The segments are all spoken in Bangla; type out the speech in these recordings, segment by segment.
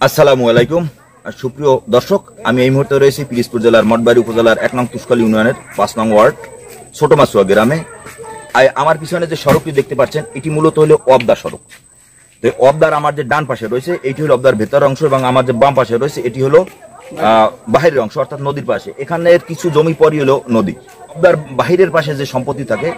আসসালামু আলাইকুম সুপ্রিয় দর্শক, আমি এই মুহূর্তে রয়েছি পিরোজপুর জেলার মঠবাড়ি উপজেলার ১ নং তুষখালী ইউনিয়নের ৫ নং ওয়ার্ড ছোট মাছুয়া গ্রামে। আমার পিছনে যে সড়কটি দেখতে পাচ্ছেন এটি মূলত হলো অবদা সড়ক। তো অবদার আমার যে ডান পাশে রয়েছে এটি হলো অবদার ভেতর অংশ এবং আমার যে বাম পাশে রয়েছে এটি হলো বাহিরের অংশ, অর্থাৎ নদীর পাশে। এখানের কিছু জমি পরই হলো নদী। অবদার বাহিরের পাশে যে সম্পত্তি থাকে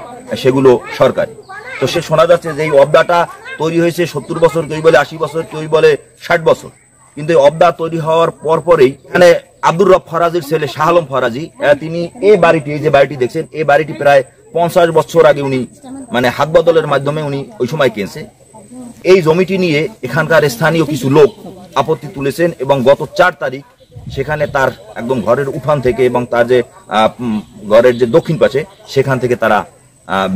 সেগুলো সরকারি। তো সে শোনা যাচ্ছে যে এই অবদাটা তৈরি হয়েছে ৭০ বছর, কেউ বলে ৮০ বছর, কেউ বলে ৬০ বছর। কিন্তু এই অবদা তৈরি হওয়ার পরপরেই এখানে আব্দুর রব ফরাজির ছেলে শাহ আলম ফরাজি তিনি এই বাড়িটি, এই যে বাড়িটি দেখছেন, এই বাড়িটি প্রায় ৫০ বছর আগে উনি মানে হাত বদলের মাধ্যমে উনি ওই সময় কিনছে। এই জমিটি নিয়ে এখানকার স্থানীয় কিছু লোক আপত্তি তুলেছেন এবং গত ৪ তারিখ সেখানে তার একদম ঘরের উঠান থেকে এবং তার যে ঘরের যে দক্ষিণ পাশে সেখান থেকে তারা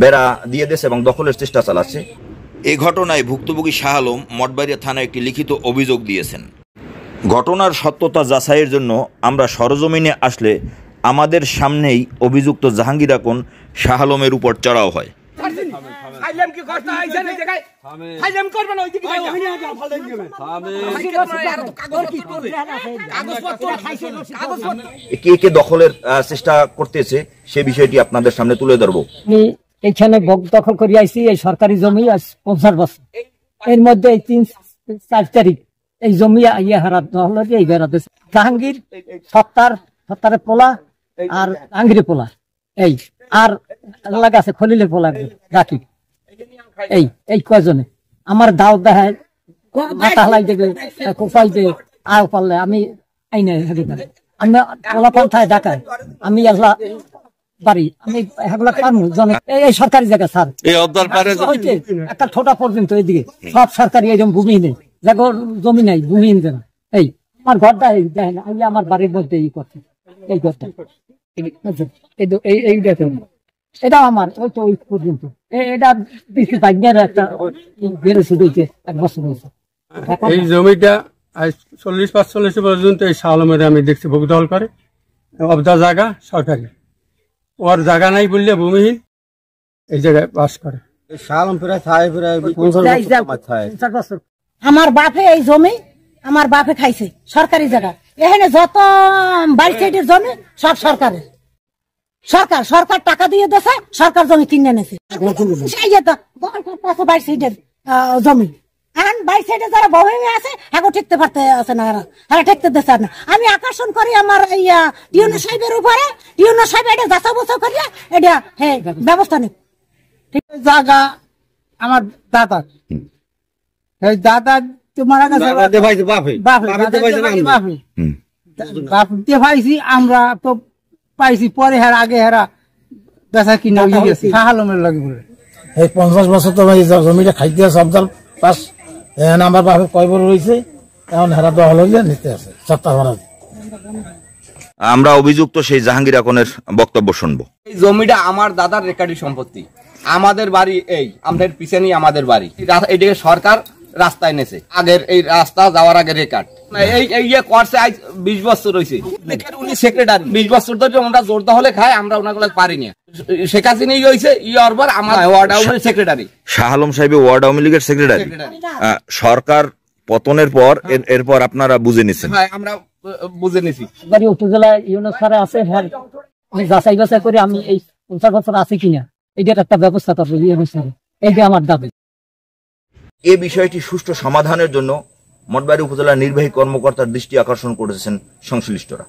বেড়া দিয়ে দিয়েছে এবং দখলের চেষ্টা চালাচ্ছে। এই ঘটনায় ভুক্তভোগী শাহ আলম মঠবাড়িয়া থানায় একটি লিখিত অভিযোগ দিয়েছেন। ঘটনার সত্যতা যাচাইয়ের জন্য আমরা সরজমিনে আসলে আমাদের সামনেই অভিযুক্ত জাহাঙ্গীর আকন শাহ আলমের উপর চড়াও হয়। কে কে দখলের চেষ্টা করতেছে সে বিষয়টি আপনাদের সামনে তুলে ধরবো। এখানে দখল করে আইছি এই সরকারি জমি ৫০ বছর। এর মধ্যে এই ৩-৪ তারিখ এই জমি ইয়ে হারা দখল এই বেড়া দিয়েছে জাহাঙ্গীর, সত্তারের পোলা আর জাহাঙ্গীরের পোলা, এই আর এলাকা আছে খলিলের পোলা রাখি, এই কয়জনে আমার দাও দেখায় মাথা হালাই দেবে কোপাই দে আও পারলে আমি আইনে আমি পোলা পন্থায় ডাকায় আমি এগুলা বাড়ি আমি এগুলা পারবো জনে এই সরকারি জায়গা স্যার একটা ছোটা পর্যন্ত এইদিকে সব সরকারি এইরকম ভূমি নেই, জায়গার জমি নাই, ভূমি না। এই আমার ঘরটা দেখেন আমার বাড়ির মধ্যে ই করছে এই ঘরটা এই দেখেন এটা আমার ওই তো ওই পর্যন্ত এটা বেশি ভাগ্যের একটা বেড়েছে ১ বছর হয়েছে। এই জমিটা ৪০-৪৫ পর্যন্ত এই শাহ আলমের আমি দেখছি ভোগ দখল করে। অবদা জায়গা সরকারি, ওর জায়গা নাই বললে ভূমিহীন এই জায়গায় বাস করে। শাহ আলম আমার বাপে এই জমি আমার বাপে খাইছে সরকারি জায়গা। এখানে যত বাড়ি সাইডের জমি সব সরকারের, সরকার টাকা দিয়ে দিয়েছে, সরকার জমি কিনে নেছে বাড়ি সাইডের জমি। এখন বাড়ি সাইডে যারা বহে আছে এখন ঠেকতে পারতে আছে না, এরা ঠেকতে দিচ্ছে না। আমি আকর্ষণ করি আমার টিউনো সাহেবের উপরে, টিউনো সাহেব এটা যাচা বসা করিয়া এটা হ্যাঁ ব্যবস্থা নেই। জায়গা আমার দাদা, এই দাদা মারা গেছে পাইছি আমরা তো পাইছি পরে হেরা আগে হেরা বেচা কিনা গেছে শাহ আলমের লাগে বলে। এই ৫০ বছর তো জমিটা খাইতে আছে সবদাল পাস আমার বাপে কয় বড় রয়েছে এখন হেরা দখল হইলে নিতে আছে সত্তা ভরা। আমরা অভিযুক্ত সেই জাহাঙ্গীর আকনের বক্তব্য শুনবো। এই জমিটা আমার দাদার রেকর্ডি সম্পত্তি, আমাদের বাড়ি এই আমাদের পিছনেই আমাদের বাড়ি। এদিকে সরকার রাস্তায় নেছে, আগের এই রাস্তা যাওয়ার আগে রেকর্ড এই করছে আজ ২০ বছর হয়েছে। উনি সেক্রেটারি ২০ বছর ধরে আমরা জোর দখলে খাই, আমরা ওনাগুলো পারিনি। শেখ হাসিনা হয়েছে ইয়রবার আমার ওয়ার্ড আওয়ামী সেক্রেটারি, শাহ আলম সাহেব ওয়ার্ড আওয়ামী লীগের সেক্রেটারি। সরকার পতনের পর এরপর আপনারা বুঝে নিছেন? হ্যাঁ আমরা বুঝে নিছি। উপজেলা ইউনিয়ন স্যার আছে, যাচাই বাছাই করে আমি এই ৫০ বছর আছে কিনা এইটার একটা ব্যবস্থা করবো ইউনিয়ন স্যার, এই যে আমার দাবি। এই বিষয়টি সুষ্ঠু সমাধানের জন্য মঠবাড়ি উপজেলার নির্বাহী কর্মকর্তার দৃষ্টি আকর্ষণ করেছেন সংশ্লিষ্টরা।